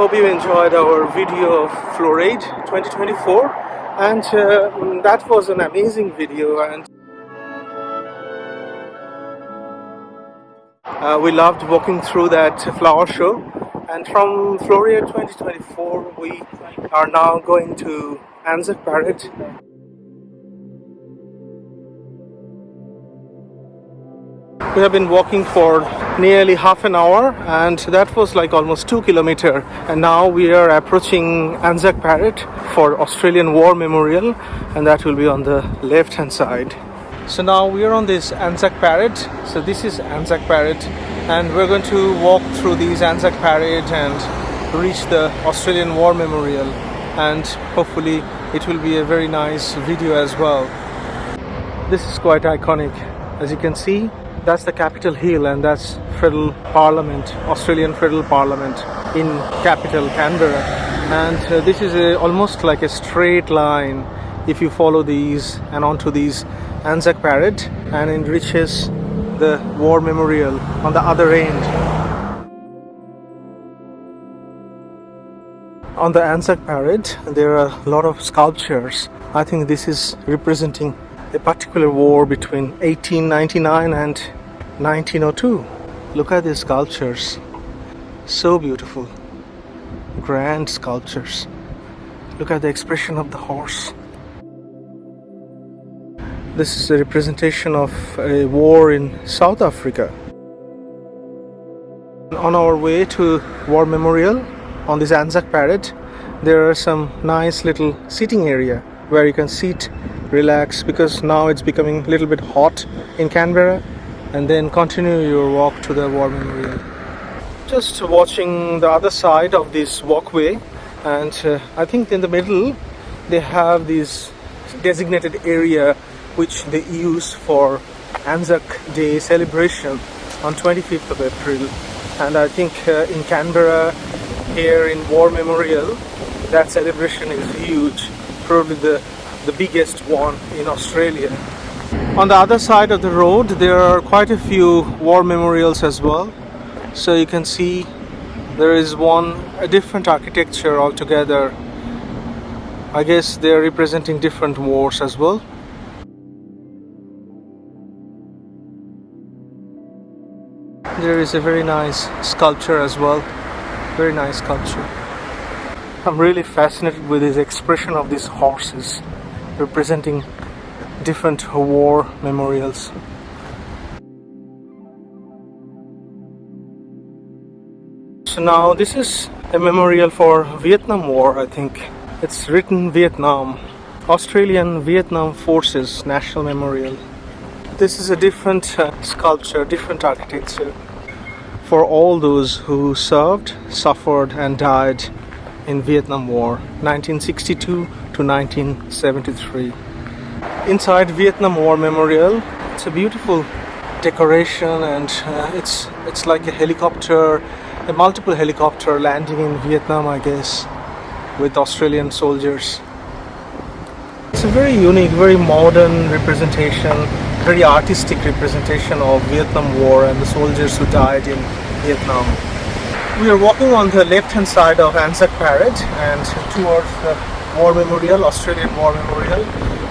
hope you enjoyed our video of Floriade 2024, and that was an amazing video, and we loved walking through that flower show. And from Floriade 2024 we are now going to ANZAC Parade. We have been walking for nearly half an hour, and that was like almost 2 kilometers. And now we are approaching ANZAC Parade for Australian War Memorial, and that will be on the left hand side. So now we are on this ANZAC Parade. So this is ANZAC Parade, and we're going to walk through these ANZAC Parade and reach the Australian War Memorial, and hopefully it will be a very nice video as well. This is quite iconic. As you can see, that's the Capitol Hill, and that's Federal Parliament, Australian Federal Parliament in capital Canberra. And this is almost like a straight line if you follow these and onto these ANZAC Parade, and it reaches the War Memorial on the other end. On the ANZAC Parade there are a lot of sculptures. I think this is representing a particular war between 1899 and 1902. Look at these sculptures, so beautiful, grand sculptures. Look at the expression of the horse. This is a representation of a war in South Africa. On our way to War Memorial on this ANZAC Parade, there are some nice little sitting area where you can sit, relax, because now it's becoming a little bit hot in Canberra, and then continue your walk to the War Memorial. Just watching the other side of this walkway, and I think in the middle they have this designated area which they use for ANZAC Day celebration on 25th of April. And I think in Canberra, here in War Memorial, that celebration is huge, probably the biggest one in Australia. On the other side of the road there are quite a few war memorials as well. So you can see there is a different architecture altogether. I guess they are representing different wars as well. There is a very nice sculpture as well, very nice sculpture. I'm really fascinated with this expression of these horses representing different war memorials. So now this is a memorial for Vietnam War, I think. It's written Vietnam, Australian Vietnam Forces National Memorial. This is a different sculpture, different architecture for all those who served, suffered and died in Vietnam War, 1962 to 1973. Inside Vietnam War Memorial, it's a beautiful decoration, and it's like a helicopter, a multiple helicopter landing in Vietnam, I guess, with Australian soldiers. It's a very unique, very modern representation, very artistic representation of Vietnam War and the soldiers who died in Vietnam. We are walking on the left hand side of ANZAC Parade and towards the War Memorial, Australian War Memorial.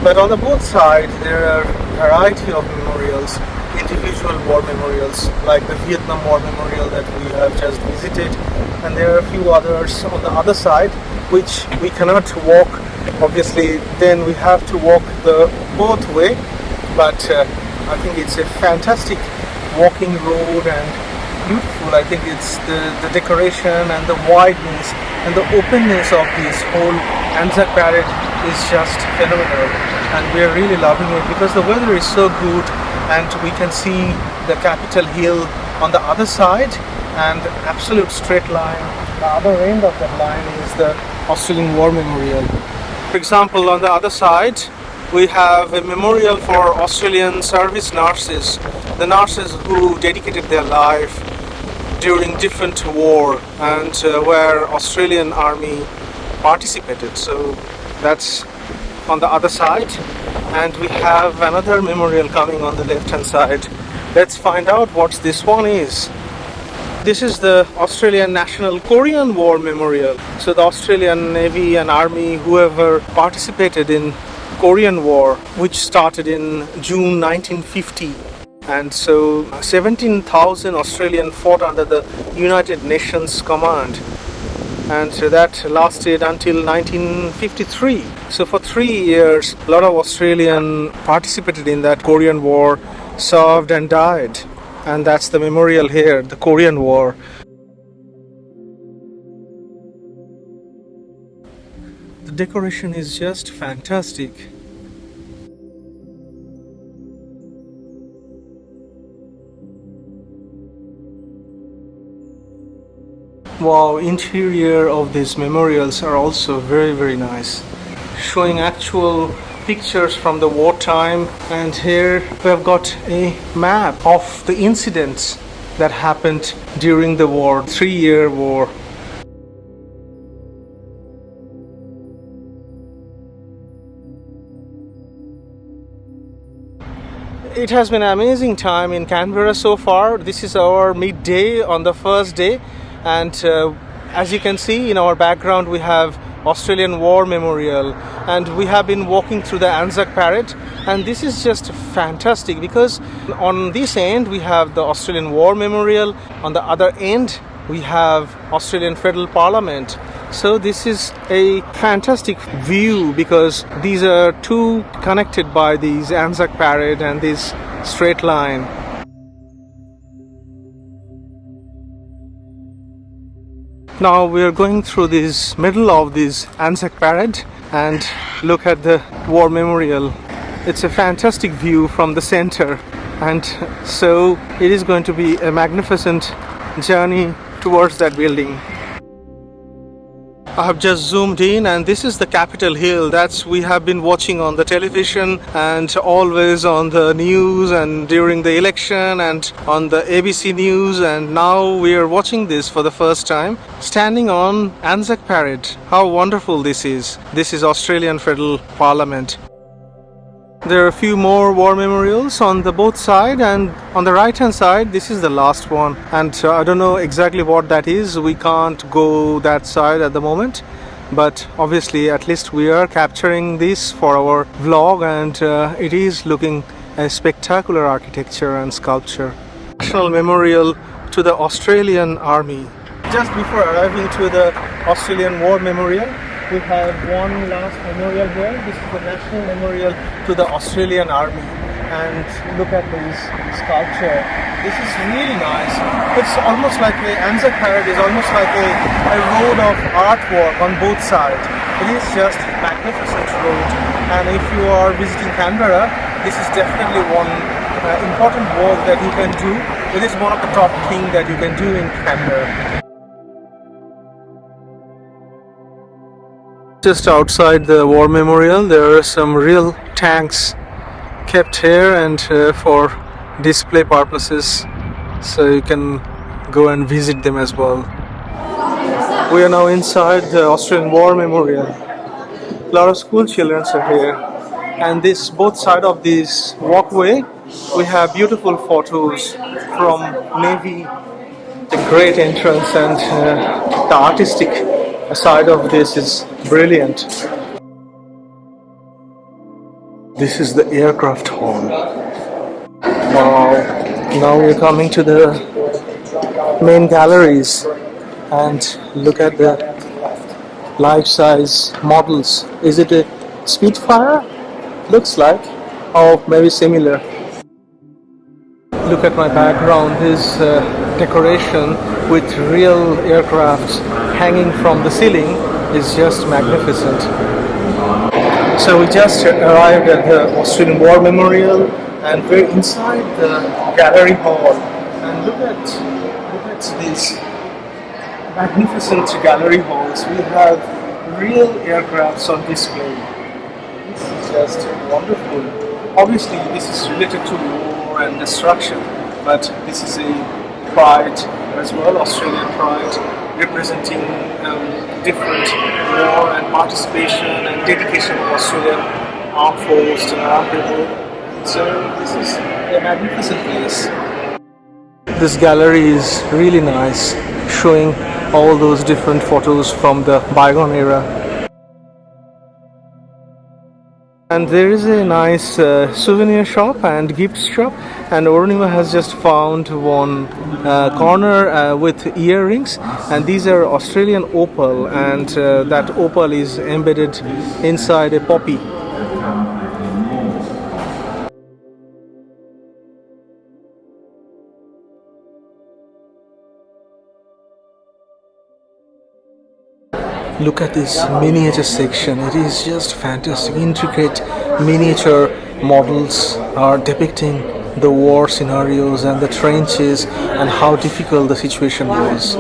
But on the both sides there are a variety of memorials, individual war memorials, like the Vietnam War Memorial that we have just visited, and there are a few others on the other side which we cannot walk. Obviously then we have to walk the both way, but I think it's a fantastic walking road and beautiful. I think it's the decoration and the wideness and the openness of this whole ANZAC Parade is just phenomenal, and we are really loving it because the weather is so good, and we can see the Capitol Hill on the other side and absolute straight line. The other end of that line is the Australian War Memorial. For example, on the other side we have a memorial for Australian service nurses, the nurses who dedicated their life during different war and where Australian Army participated. So that's on the other side, and we have another memorial coming on the left hand side. Let's find out what this one is. This is the Australian National Korean War Memorial. So the Australian Navy and Army, whoever participated in Korean War, which started in June 1950. And so 17,000 Australians fought under the United Nations command. And so that lasted until 1953. So for 3 years, a lot of Australians participated in that Korean War, served and died. And that's the memorial here, the Korean War. The decoration is just fantastic. Wow, interior of these memorials are also very nice, showing actual pictures from the wartime. And here we have got a map of the incidents that happened during the war, 3-year war. It has been an amazing time in Canberra so far. This is our midday on the first day, and as you can see in our background we have Australian War Memorial, and we have been walking through the ANZAC Parade, and this is just fantastic because on this end we have the Australian War Memorial, on the other end we have Australian Federal Parliament. So this is a fantastic view because these are two connected by these ANZAC Parade and this straight line. Now we are going through this middle of this ANZAC Parade and look at the War Memorial. It's a fantastic view from the center, and so it is going to be a magnificent journey towards that building. I have just zoomed in, and this is the Capitol Hill that we have been watching on the television and always on the news and during the election and on the ABC News, and now we are watching this for the first time, standing on ANZAC Parade. How wonderful this is. This is Australian Federal Parliament. There are a few more war memorials on the both side, and on the right hand side this is the last one, and I don't know exactly what that is. We can't go that side at the moment, but obviously at least we are capturing this for our vlog, and it is looking a spectacular architecture and sculpture. National Memorial to the Australian Army. Just before arriving to the Australian War Memorial, we have one last memorial here. This is the National Memorial to the Australian Army, and look at this sculpture. This is really nice. It's almost like a ANZAC Parade is almost like a road of artwork on both sides. It is just magnificent road, and if you are visiting Canberra, this is definitely one important work that you can do. It is one of the top things that you can do in Canberra. Just outside the War Memorial there are some real tanks kept here, and for display purposes, so you can go and visit them as well. We are now inside the Australian War Memorial. A lot of school children are here, and this both side of this walkway we have beautiful photos from Navy. The great entrance, and the artistic side of this is brilliant. This is the aircraft hall. Wow. Now we're coming to the main galleries and look at the life-size models. Is it a Spitfire? Looks like, or maybe similar. Look at my background. This decoration with real aircrafts hanging from the ceiling is just magnificent. So we just arrived at the Australian War Memorial, and we're inside the gallery hall, and look at these magnificent gallery halls. We have real aircrafts on display. This is just wonderful. Obviously this is related to war and destruction, but this is a pride as well, Australian pride, representing different war and participation and dedication of Australian armed force and armed people. So this is a magnificent place. This gallery is really nice, showing all those different photos from the bygone era. And there is a nice souvenir shop and gift shop, and Orunima has just found one corner with earrings, and these are Australian opal, and that opal is embedded inside a poppy. Look at this miniature section. It is just fantastic. Intricate miniature models are depicting the war scenarios and the trenches and how difficult the situation was.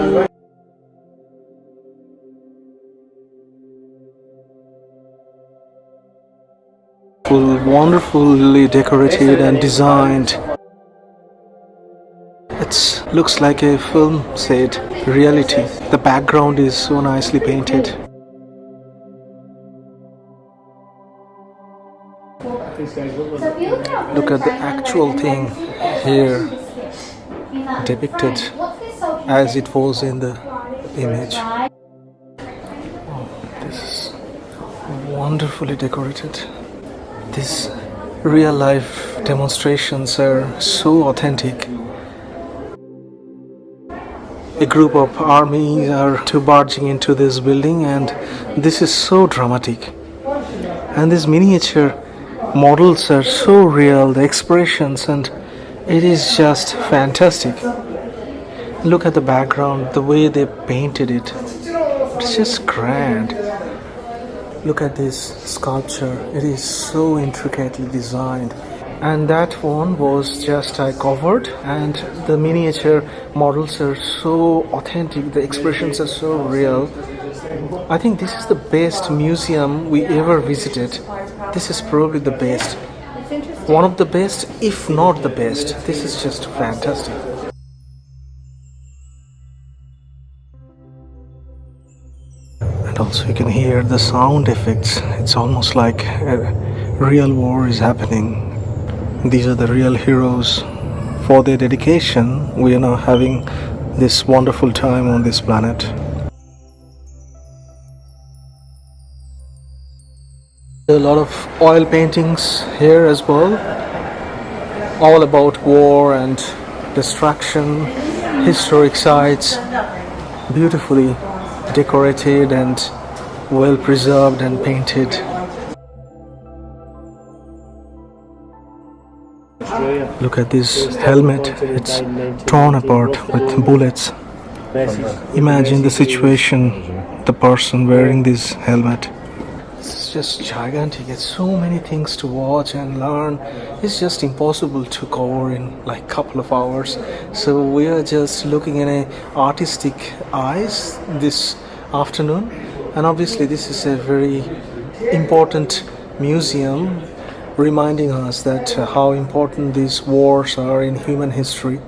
Wonderfully decorated and designed. It looks like a film set reality. The background is so nicely painted. Look at the actual thing here depicted as it was in the image. Oh, this is wonderfully decorated. These real life demonstrations are so authentic. A group of armies are barging into this building, and this is so dramatic. And these miniature models are so real, the expressions, and it is just fantastic. Look at the background, the way they painted it. It's just grand. Look at this sculpture, it is so intricately designed. And that one was just covered, and the miniature models are so authentic, the expressions are so real. I think this is the best museum we ever visited. This is probably the best. One of the best, if not the best. This is just fantastic. And also you can hear the sound effects. It's almost like a real war is happening. These are the real heroes. For their dedication, we are now having this wonderful time on this planet. There are a lot of oil paintings here as well, all about war and destruction, historic sites, beautifully decorated and well preserved and painted. Look at this helmet, it's torn apart with bullets. Imagine the situation, the person wearing this helmet. It's just gigantic, it's so many things to watch and learn. It's just impossible to cover in like a couple of hours. So we are just looking in a artistic eyes this afternoon. And obviously this is a very important museum, reminding us that how important these wars are in human history.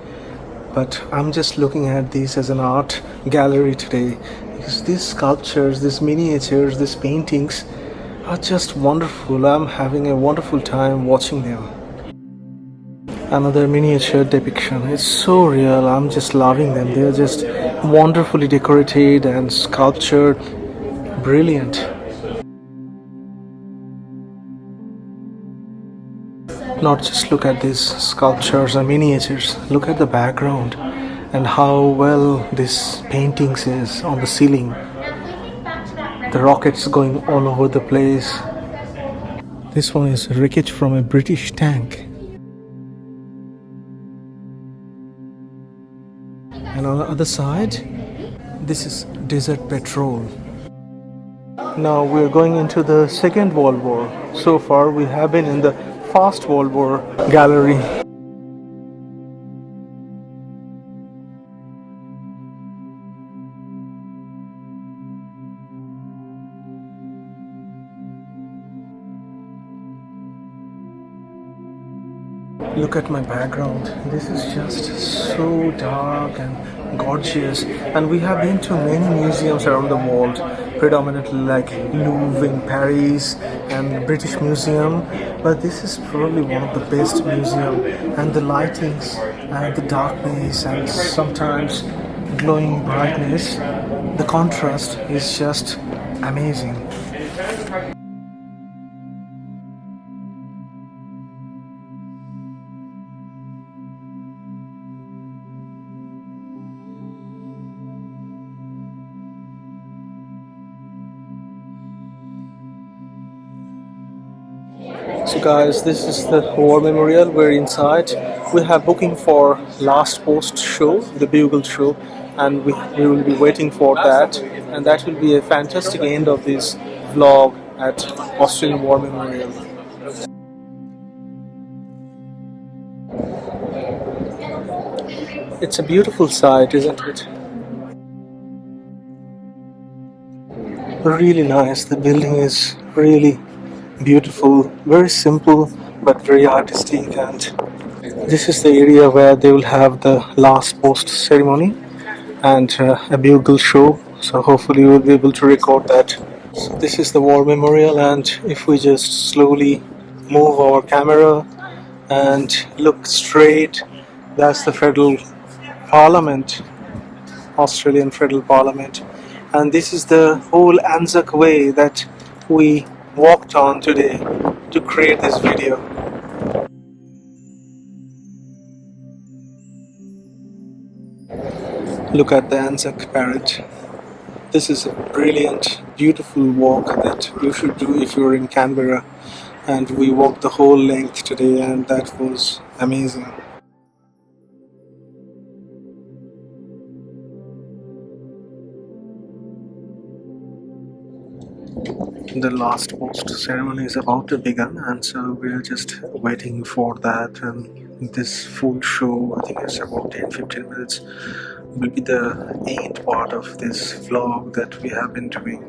But I'm just looking at this as an art gallery today, because these sculptures, these miniatures, these paintings are just wonderful. I'm having a wonderful time watching them. Another miniature depiction. It's so real. I'm just loving them. They're just wonderfully decorated and sculptured. Brilliant. Not just look at these sculptures and miniatures, look at the background and how well this paintings is on the ceiling. The rockets going all over the place. This one is wreckage from a British tank. And on the other side, this is desert petrol. Now we're going into the Second World War. So far we have been in the First World War gallery. Look at my background. This is just so dark and gorgeous. And we have been to many museums around the world, predominantly like Louvre in Paris and the British Museum. But this is probably one of the best museums. And the lightings and the darkness and sometimes glowing brightness, the contrast is just amazing. So guys, this is the war memorial. We're inside. We have booking for last post show, the bugle show, and we will be waiting for that. And that will be a fantastic end of this vlog at Australian War Memorial. It's a beautiful sight, isn't it? Really nice. The building is really beautiful, very simple but very artistic, and this is the area where they will have the last post ceremony and a bugle show. So hopefully we'll be able to record that. So this is the war memorial, and if we just slowly move our camera and look straight, that's the federal parliament, Australian federal parliament. And this is the whole ANZAC way that we walked on today to create this video. Look at the ANZAC Parade. This is a brilliant, beautiful walk that you should do if you're in Canberra. And we walked the whole length today, and that was amazing. The last post ceremony is about to begin, and so we're just waiting for that. And this full show, I think it's about 10-15 minutes, will be the end part of this vlog that we have been doing.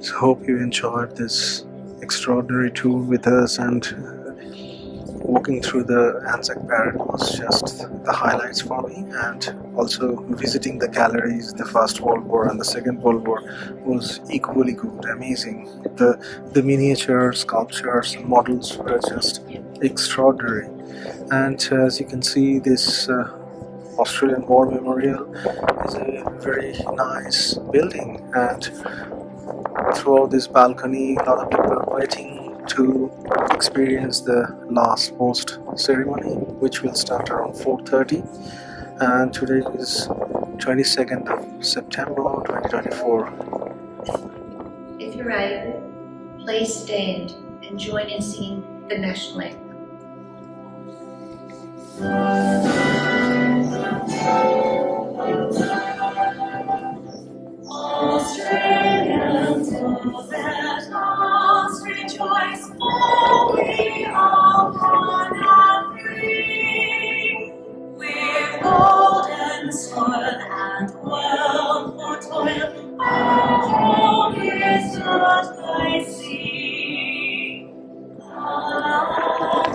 So hope you enjoyed this extraordinary tour with us, and walking through the ANZAC Parade was just the highlights for me, and also visiting the galleries, the First World War and the Second World War was equally good, amazing. The miniature sculptures, models were just extraordinary. And as you can see, this Australian War Memorial is a very nice building, and throughout this balcony a lot of people are waiting to experience the last post ceremony, which will start around 4:30, and today is 22nd of September 2024. If you're able, please stand and join in singing the national anthem. Australians of that arms rejoice, for we are one and free. With golden sword and wealth for toil, our home is not by sea.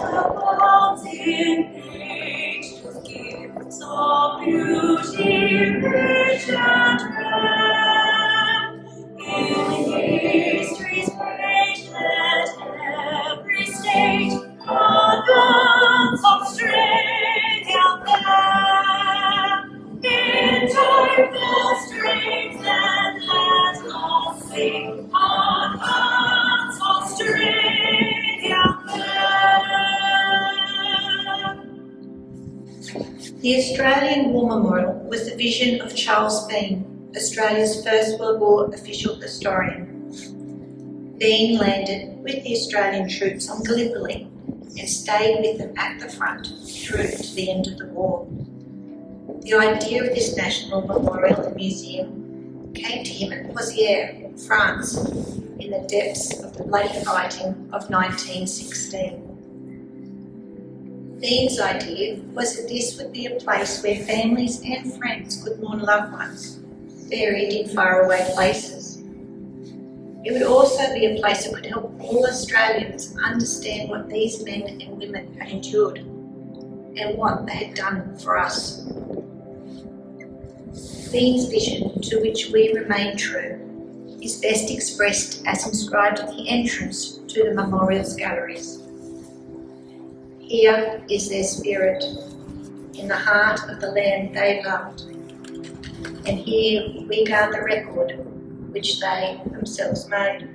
Abounds in nature's gifts of beauty, rich and rare. In history's page, let every stage advance Australia fair. In joyful strains, and let us sing, advance Australia fair. The Australian War Memorial was the vision of Charles Bean, Australia's First World War official historian. Bean landed with the Australian troops on Gallipoli and stayed with them at the front through to the end of the war. The idea of this national memorial and museum came to him at Floriade, France, in the depths of the bloody fighting of 1916. Bean's idea was that this would be a place where families and friends could mourn loved ones buried in faraway places. It would also be a place that could help all Australians understand what these men and women had endured and what they had done for us. Bean's vision, to which we remain true, is best expressed as inscribed at the entrance to the memorial's galleries. Here is their spirit. in the heart of the land they loved. And here we guard the record which they themselves made.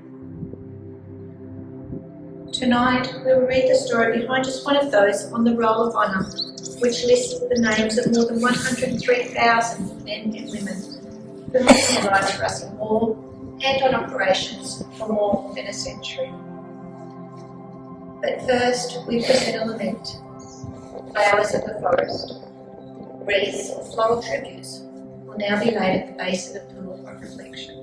Tonight we will read the story behind just one of those on the Roll of Honour, which lists the names of more than 103,000 men and women who risked their lives for us in war and on operations for more than a century. But first we present a lament, Flowers of the Forest. Wreaths of floral tributes will now be laid at the base of the pool of reflection.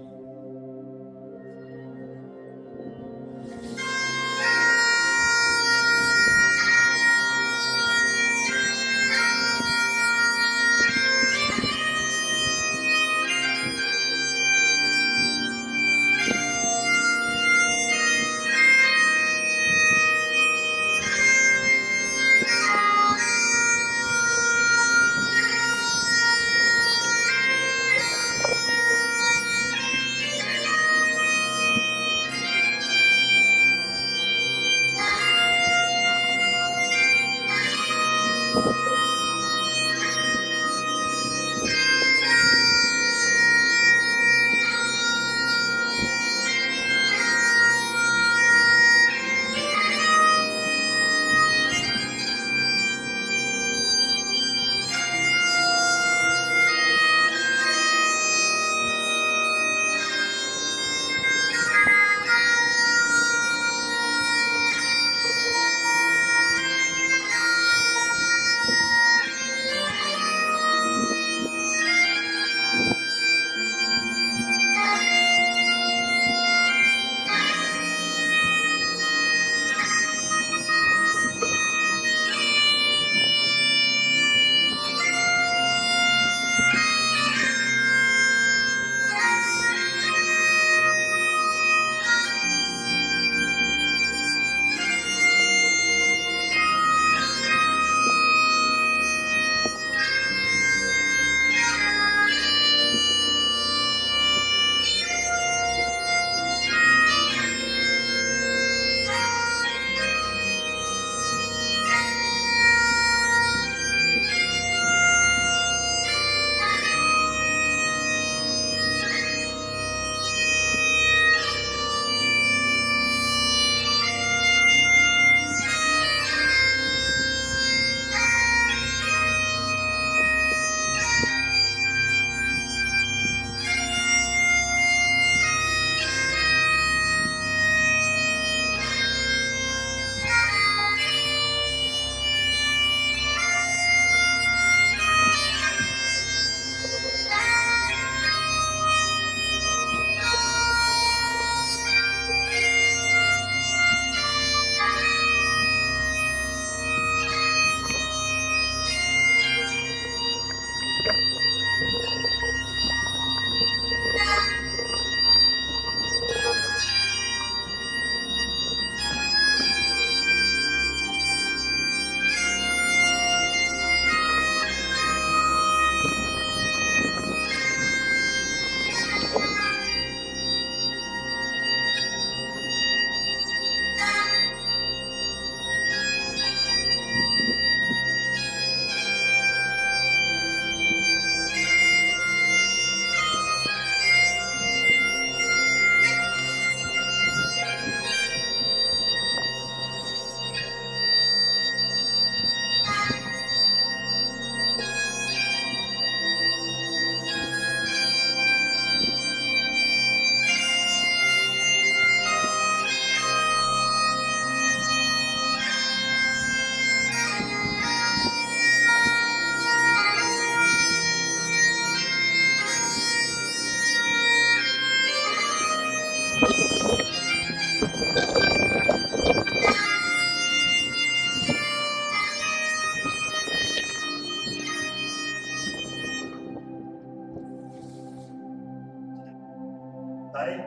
They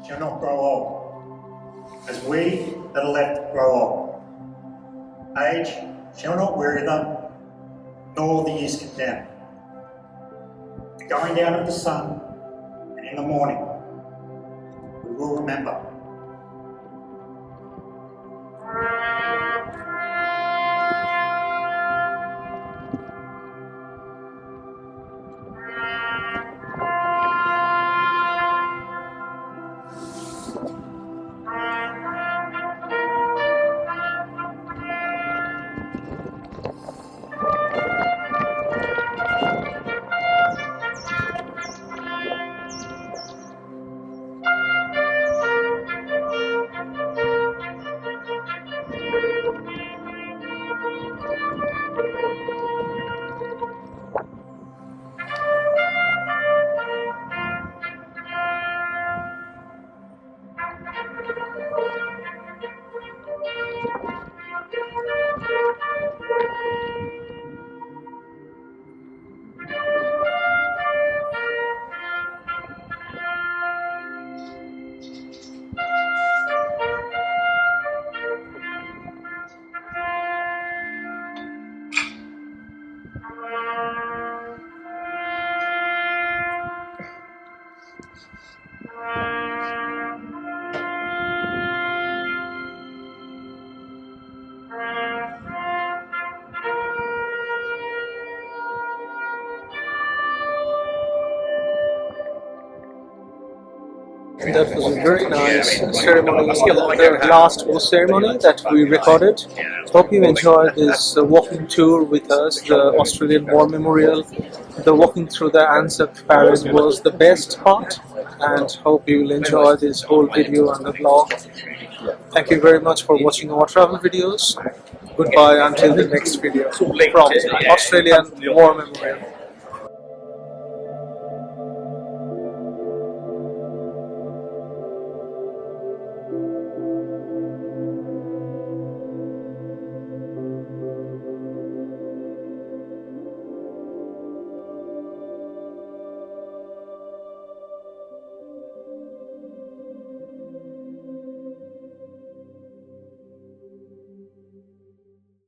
shall not grow old, as we that are left grow old. Age shall not weary them, nor the years condemn. The going down of the sun, and in the morning, we will remember. That was a very nice ceremony, the last war ceremony that we recorded. Hope you enjoyed this walking tour with us, the Australian War Memorial. The walking through the ANZAC Parade was the best part, and hope you will enjoy this whole video and the vlog. Thank you very much for watching our travel videos. Goodbye until the next video from Australian War Memorial.